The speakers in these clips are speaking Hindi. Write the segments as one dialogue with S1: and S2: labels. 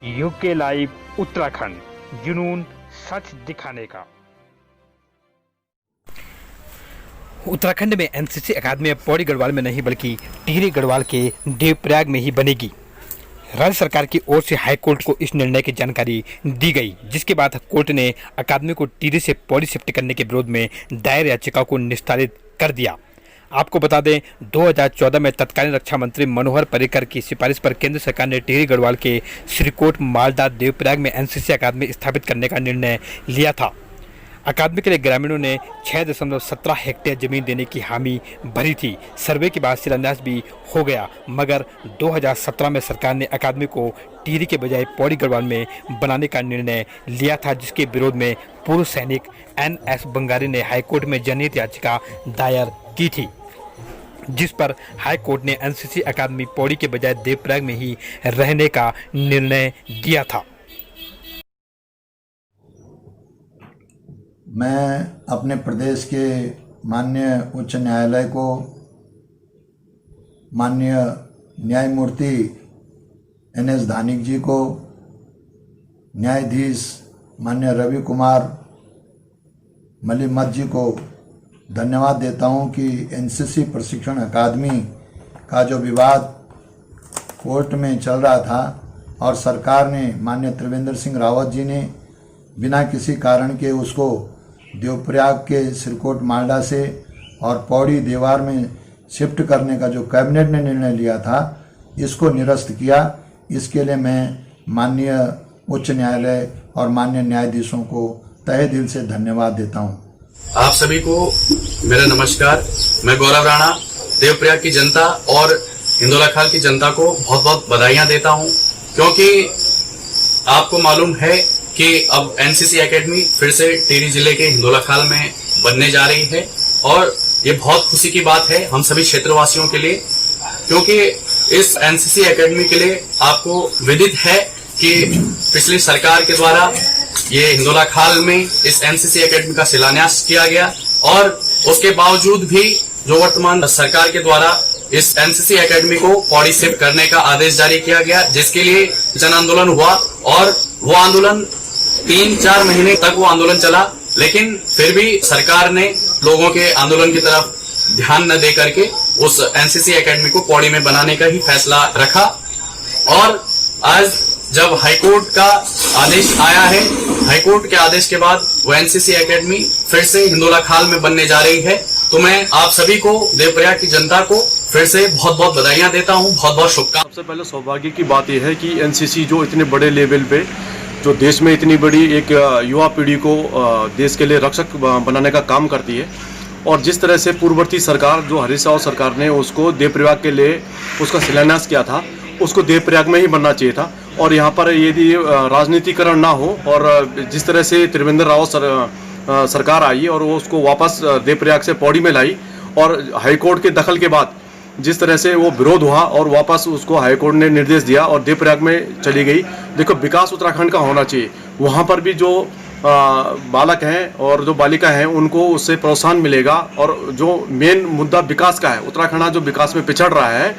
S1: यूके लाइव उत्तराखंड, जुनून सच दिखाने का। उत्तराखंड में एनसीसी अकादमी अब पौड़ी गढ़वाल में नहीं बल्कि टिहरी गढ़वाल के देवप्रयाग में ही बनेगी। राज्य सरकार की ओर से हाईकोर्ट को इस निर्णय की जानकारी दी गई, जिसके बाद कोर्ट ने अकादमी को टिहरी से पौड़ी शिफ्ट करने के विरोध में दायर याचिका को निस्तारित कर दिया। आपको बता दें, 2014 में तत्कालीन रक्षा मंत्री मनोहर पर्रिकर की सिफारिश पर केंद्र सरकार ने टिहरी गढ़वाल के श्रीकोट मालदा देवप्रयाग में एनसीसी अकादमी स्थापित करने का निर्णय लिया था। अकादमी के लिए ग्रामीणों ने 6.17 हेक्टेयर जमीन देने की हामी भरी थी। सर्वे के बाद शिलान्यास भी हो गया, मगर 2017 में सरकार ने अकादमी को टिहरी के बजाय पौड़ी गढ़वाल में बनाने का निर्णय लिया था, जिसके विरोध में पूर्व सैनिक NS बंगारी ने हाईकोर्ट में जनहित याचिका दायर की थी, जिस पर हाईकोर्ट ने एनसीसी अकादमी पौड़ी के बजाय देवप्रयाग में ही रहने का निर्णय दिया था।
S2: मैं अपने प्रदेश के माननीय उच्च न्यायालय को, माननीय न्यायमूर्ति NS धानिक जी को, न्यायाधीश माननीय रवि कुमार मलिमत जी को धन्यवाद देता हूं कि एनसीसी प्रशिक्षण अकादमी का जो विवाद कोर्ट में चल रहा था और सरकार ने, माननीय त्रिवेंद्र सिंह रावत जी ने बिना किसी कारण के उसको देवप्रयाग के श्रीकोट मालडा से और पौड़ी देवार में शिफ्ट करने का जो कैबिनेट ने निर्णय लिया था, इसको निरस्त किया। इसके लिए मैं माननीय उच्च न्यायालय और माननीय न्यायाधीशों को तहे दिल से धन्यवाद देता हूं।
S3: आप सभी को मेरा नमस्कार। मैं गौरव राणा देवप्रयाग की जनता और हिंदोला खाल की जनता को बहुत बहुत बधाइयां देता हूं, क्योंकि आपको मालूम है कि अब एनसीसी एकेडमी फिर से टिहरी जिले के हिंदोला खाल में बनने जा रही है और ये बहुत खुशी की बात है हम सभी क्षेत्रवासियों के लिए, क्योंकि इस एनसीसी एकेडमी के लिए आपको विदित है कि पिछली सरकार के द्वारा ये हिंदोला खाल में इस एनसीसी एकेडमी का शिलान्यास किया गया और उसके बावजूद भी जो वर्तमान सरकार के द्वारा इस एनसीसी एकेडमी को पौड़ी शिफ्ट करने का आदेश जारी किया गया, जिसके लिए जन आंदोलन हुआ और वो आंदोलन 3-4 महीने तक वो आंदोलन चला, लेकिन फिर भी सरकार ने लोगों के आंदोलन की तरफ ध्यान न दे करके उस एनसीसी एकेडमी को पौड़ी में बनाने का ही फैसला रखा। और आज जब हाईकोर्ट का आदेश आया है, हाईकोर्ट के आदेश के बाद वो एनसीसी एकेडमी फिर से हिंदोला खाल में बनने जा रही है, तो मैं आप सभी को, देवप्रयाग की जनता को फिर से बहुत बहुत बधाइयां देता हूं, बहुत बहुत शुभकामनाएं।
S4: सबसे पहले सौभाग्य की बात यह है कि एनसीसी जो इतने बड़े लेवल पे, जो देश में इतनी बड़ी एक युवा पीढ़ी को देश के लिए रक्षक बनाने का काम करती है, और जिस तरह से पूर्ववर्ती सरकार जो हरीश रावत सरकार ने उसको देवप्रयाग के लिए उसका शिलान्यास किया था, उसको देवप्रयाग में ही बनना चाहिए था। और यहाँ पर यदि राजनीतिकरण ना हो और जिस तरह से त्रिवेंद्र रावत सरकार आई और वो उसको वापस देवप्रयाग से पौड़ी में लाई, और हाईकोर्ट के दखल के बाद जिस तरह से वो विरोध हुआ और वापस उसको हाईकोर्ट ने निर्देश दिया और देवप्रयाग में चली गई। देखो, विकास उत्तराखंड का होना चाहिए, वहाँ पर भी जो बालक हैं और जो बालिका हैं उनको उससे प्रोत्साहन मिलेगा। और जो मेन मुद्दा विकास का है, उत्तराखंड जो विकास में पिछड़ रहा है,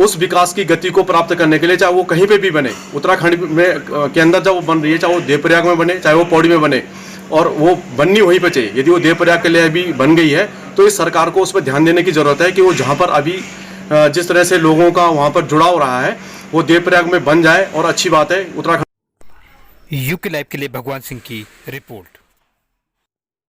S4: उस विकास की गति को प्राप्त करने के लिए चाहे वो कहीं पे भी बने, उत्तराखंड में के अंदर जब वो बन रही है, चाहे वो देवप्रयाग में बने चाहे वो पौड़ी में बने, और वो बननी वहीं पे चाहिए। यदि वो देवप्रयाग के लिए अभी बन गई है तो इस सरकार को उस पर ध्यान देने की जरूरत है कि वो जहाँ पर अभी जिस तरह से लोगों का वहाँ पर जुड़ाव रहा है वो देवप्रयाग में बन जाए, और अच्छी बात है उत्तराखंड।
S1: यूके लाइव के लिए भगवान सिंह की रिपोर्ट।